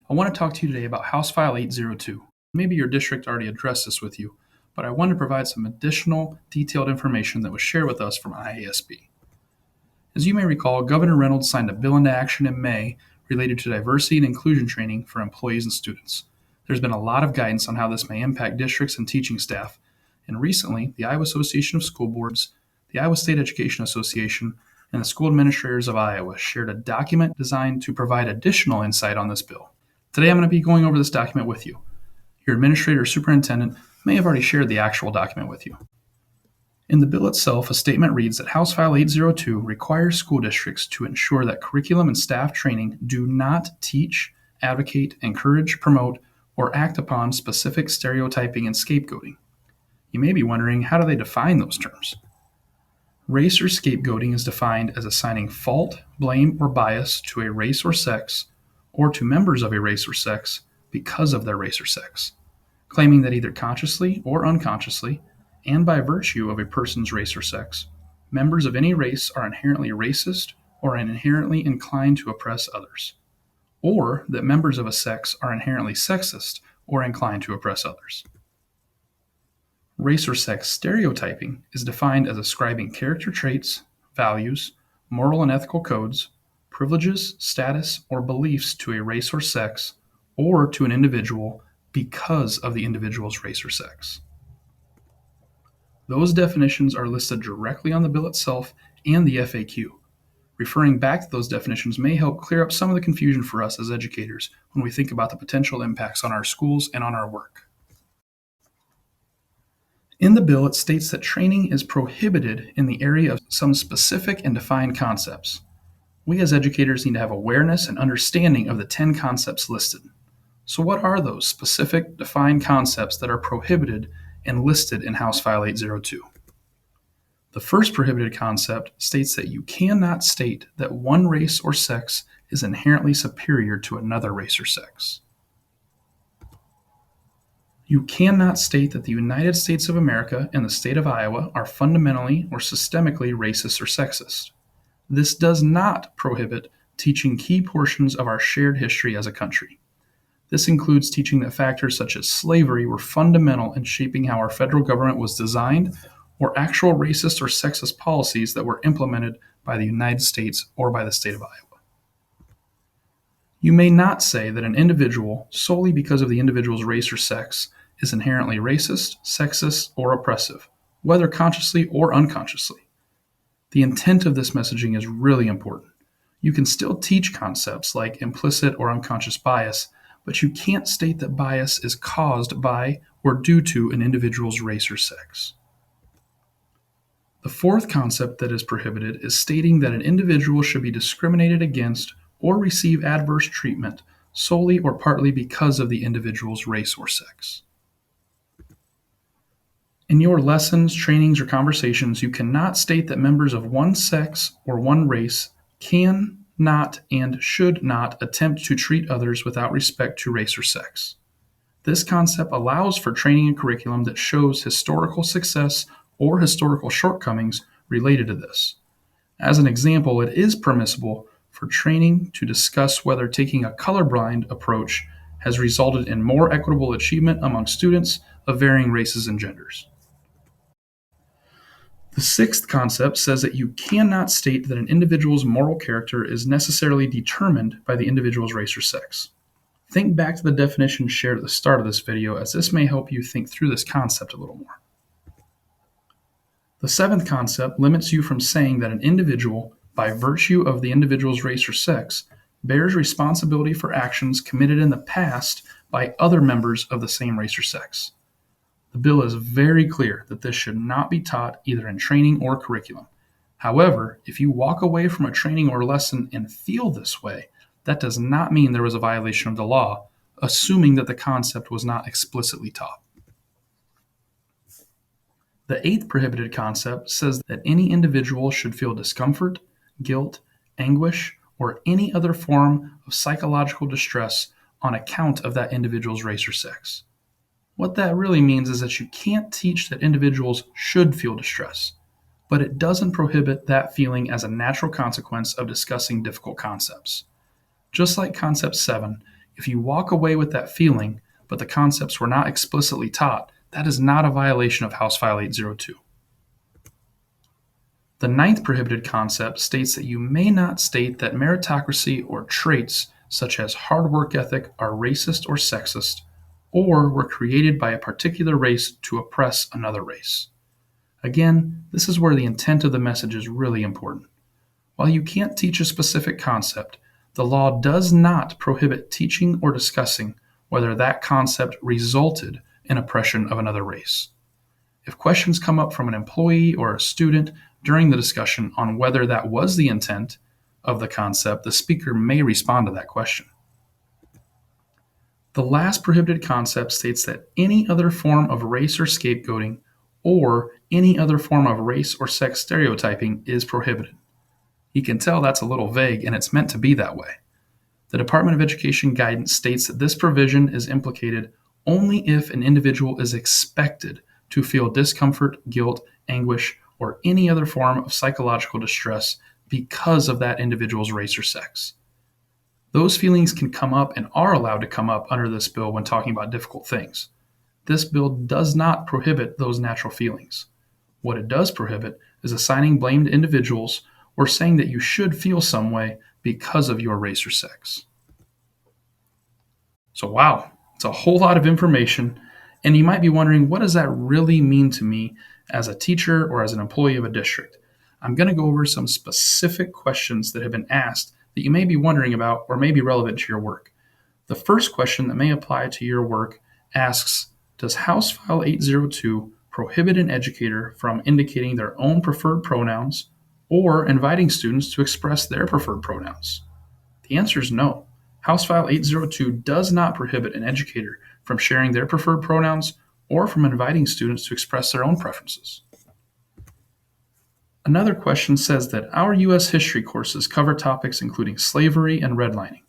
I want to talk to you today about House File 802. Maybe your district already addressed this with you, but I wanted to provide some additional detailed information that was shared with us from IASB. As you may recall, Governor Reynolds signed a bill into action in May related to diversity and inclusion training for employees and students. There's been a lot of guidance on how this may impact districts and teaching staff, and recently, the Iowa Association of School Boards, the Iowa State Education Association, and the School Administrators of Iowa shared a document designed to provide additional insight on this bill. Today, I'm going to be going over this document with you. Your administrator or superintendent may have already shared the actual document with you. In the bill itself, a statement reads that House File 802 requires school districts to ensure that curriculum and staff training do not teach, advocate, encourage, promote, or act upon specific stereotyping and scapegoating. You may be wondering, how do they define those terms? Race or scapegoating is defined as assigning fault, blame, or bias to a race or sex, or to members of a race or sex because of their race or sex, claiming that either consciously or unconsciously, and by virtue of a person's race or sex, members of any race are inherently racist or inherently inclined to oppress others, or that members of a sex are inherently sexist or inclined to oppress others. Race or sex stereotyping is defined as ascribing character traits, values, moral and ethical codes, privileges, status, or beliefs to a race or sex, or to an individual because of the individual's race or sex. Those definitions are listed directly on the bill itself and the FAQ. Referring back to those definitions may help clear up some of the confusion for us as educators when we think about the potential impacts on our schools and on our work. In the bill, it states that training is prohibited in the area of some specific and defined concepts. We as educators need to have awareness and understanding of the 10 concepts listed. So what are those specific, defined concepts that are prohibited and listed in House File 802? The first prohibited concept states that you cannot state that one race or sex is inherently superior to another race or sex. You cannot state that the United States of America and the state of Iowa are fundamentally or systemically racist or sexist. This does not prohibit teaching key portions of our shared history as a country. This includes teaching that factors such as slavery were fundamental in shaping how our federal government was designed, or actual racist or sexist policies that were implemented by the United States or by the state of Iowa. You may not say that an individual, solely because of the individual's race or sex, is inherently racist, sexist, or oppressive, whether consciously or unconsciously. The intent of this messaging is really important. You can still teach concepts like implicit or unconscious bias, but you can't state that bias is caused by or due to an individual's race or sex. The fourth concept that is prohibited is stating that an individual should be discriminated against or receive adverse treatment solely or partly because of the individual's race or sex. In your lessons, trainings, or conversations, you cannot state that members of one sex or one race can not and should not attempt to treat others without respect to race or sex. This concept allows for training and curriculum that shows historical success or historical shortcomings related to this. As an example, it is permissible for training to discuss whether taking a colorblind approach has resulted in more equitable achievement among students of varying races and genders. The sixth concept says that you cannot state that an individual's moral character is necessarily determined by the individual's race or sex. Think back to the definition shared at the start of this video, as this may help you think through this concept a little more. The seventh concept limits you from saying that an individual, by virtue of the individual's race or sex, bears responsibility for actions committed in the past by other members of the same race or sex. The bill is very clear that this should not be taught either in training or curriculum. However, if you walk away from a training or lesson and feel this way, that does not mean there was a violation of the law, assuming that the concept was not explicitly taught. The eighth prohibited concept says that any individual should feel discomfort, guilt, anguish, or any other form of psychological distress on account of that individual's race or sex. What that really means is that you can't teach that individuals should feel distress, but it doesn't prohibit that feeling as a natural consequence of discussing difficult concepts. Just like Concept 7, If you walk away with that feeling, but the concepts were not explicitly taught, that is not a violation of House File 802. The ninth prohibited concept states that you may not state that meritocracy or traits such as hard work ethic are racist or sexist, or were created by a particular race to oppress another race. Again, this is where the intent of the message is really important. While you can't teach a specific concept, the law does not prohibit teaching or discussing whether that concept resulted in oppression of another race. If questions come up from an employee or a student during the discussion on whether that was the intent of the concept, the speaker may respond to that question. The last prohibited concept states that any other form of race or scapegoating or any other form of race or sex stereotyping is prohibited. You can tell that's a little vague, and it's meant to be that way. The Department of Education guidance states that this provision is implicated only if an individual is expected to feel discomfort, guilt, anguish, or any other form of psychological distress because of that individual's race or sex. Those feelings can come up and are allowed to come up under this bill when talking about difficult things. This bill does not prohibit those natural feelings. What it does prohibit is assigning blame to individuals or saying that you should feel some way because of your race or sex. So wow, it's a whole lot of information, and you might be wondering, what does that really mean to me as a teacher or as an employee of a district? I'm going to go over some specific questions that have been asked that you may be wondering about or may be relevant to your work. The first question that may apply to your work asks, does House File 802 prohibit an educator from indicating their own preferred pronouns or inviting students to express their preferred pronouns? The answer is no. House File 802 does not prohibit an educator from sharing their preferred pronouns or from inviting students to express their own preferences. Another question says that our U.S. history courses cover topics including slavery and redlining.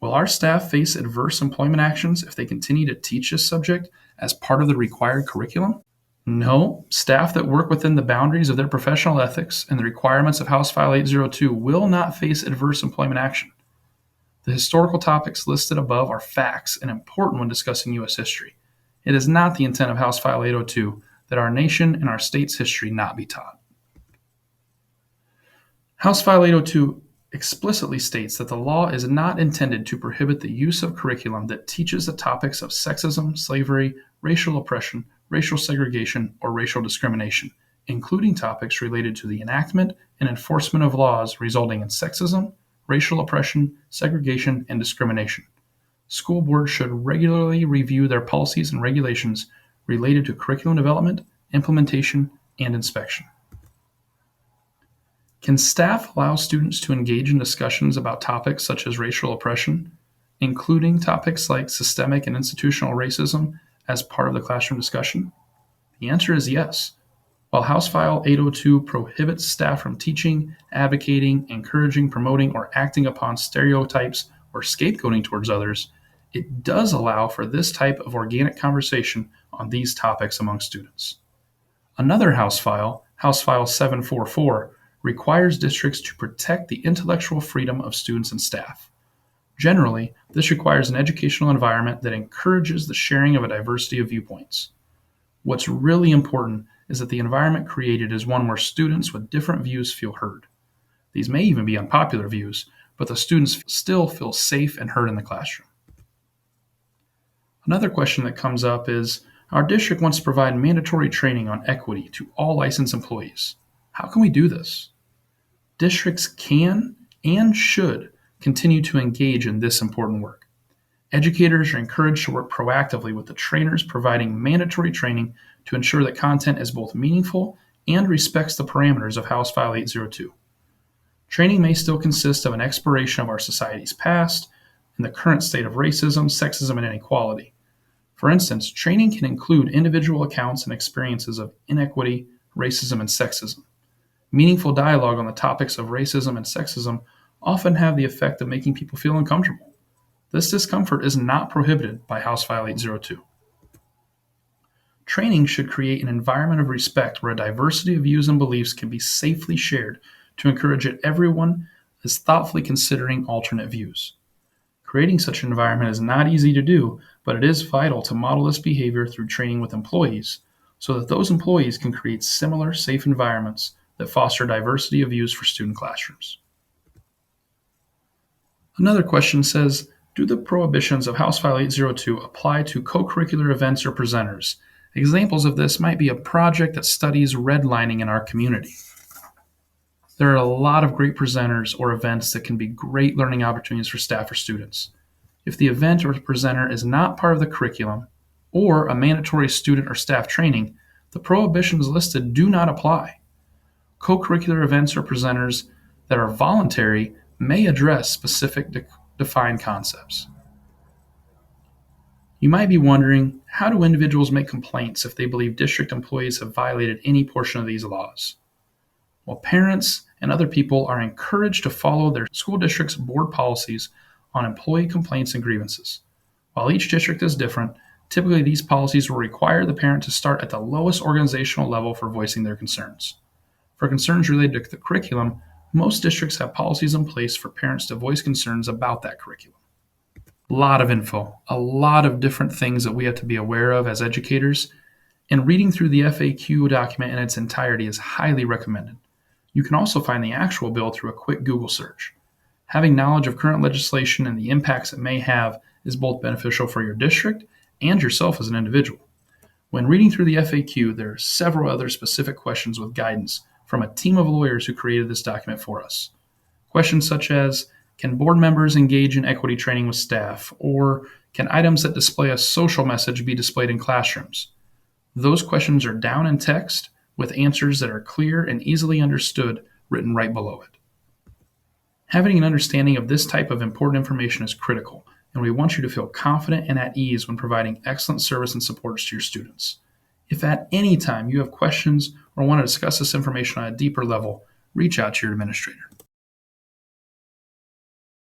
Will our staff face adverse employment actions if they continue to teach this subject as part of the required curriculum? No, staff that work within the boundaries of their professional ethics and the requirements of House File 802 will not face adverse employment action. The historical topics listed above are facts and important when discussing U.S. history. It is not the intent of House File 802 that our nation and our state's history not be taught. House File 802 explicitly states that the law is not intended to prohibit the use of curriculum that teaches the topics of sexism, slavery, racial oppression, racial segregation, or racial discrimination, including topics related to the enactment and enforcement of laws resulting in sexism, racial oppression, segregation, and discrimination. School boards should regularly review their policies and regulations related to curriculum development, implementation, and inspection. Can staff allow students to engage in discussions about topics such as racial oppression, including topics like systemic and institutional racism, as part of the classroom discussion? The answer is yes. While House File 802 prohibits staff from teaching, advocating, encouraging, promoting, or acting upon stereotypes or scapegoating towards others, it does allow for this type of organic conversation on these topics among students. Another House File, House File 744, requires districts to protect the intellectual freedom of students and staff. Generally, this requires an educational environment that encourages the sharing of a diversity of viewpoints. What's really important is that the environment created is one where students with different views feel heard. These may even be unpopular views, but the students still feel safe and heard in the classroom. Another question that comes up is, our district wants to provide mandatory training on equity to all licensed employees. How can we do this? Districts can and should continue to engage in this important work. Educators are encouraged to work proactively with the trainers providing mandatory training to ensure that content is both meaningful and respects the parameters of House File 802. Training may still consist of an exploration of our society's past and the current state of racism, sexism, and inequality. For instance, training can include individual accounts and experiences of inequity, racism, and sexism. Meaningful dialogue on the topics of racism and sexism often have the effect of making people feel uncomfortable. This discomfort is not prohibited by House File 802. Training should create an environment of respect where a diversity of views and beliefs can be safely shared to encourage that everyone is thoughtfully considering alternate views. Creating such an environment is not easy to do, but it is vital to model this behavior through training with employees so that those employees can create similar safe environments that foster diversity of views for student classrooms. Another question says, do the prohibitions of House File 802 apply to co-curricular events or presenters? Examples of this might be a project that studies redlining in our community. There are a lot of great presenters or events that can be great learning opportunities for staff or students. If the event or presenter is not part of the curriculum or a mandatory student or staff training, the prohibitions listed do not apply. Co-curricular events or presenters that are voluntary may address specific defined concepts. You might be wondering, how do individuals make complaints if they believe district employees have violated any portion of these laws? Well, parents and other people are encouraged to follow their school district's board policies on employee complaints and grievances. While each district is different, typically these policies will require the parent to start at the lowest organizational level for voicing their concerns. For concerns related to the curriculum, most districts have policies in place for parents to voice concerns about that curriculum. A lot of info, a lot of different things that we have to be aware of as educators, and reading through the FAQ document in its entirety is highly recommended. You can also find the actual bill through a quick Google search. Having knowledge of current legislation and the impacts it may have is both beneficial for your district and yourself as an individual. When reading through the FAQ, there are several other specific questions with guidance from a team of lawyers who created this document for us. Questions such as, can board members engage in equity training with staff? Or can items that display a social message be displayed in classrooms? Those questions are down in text with answers that are clear and easily understood written right below it. Having an understanding of this type of important information is critical, and we want you to feel confident and at ease when providing excellent service and supports to your students. If at any time you have questions or want to discuss this information on a deeper level, reach out to your administrator.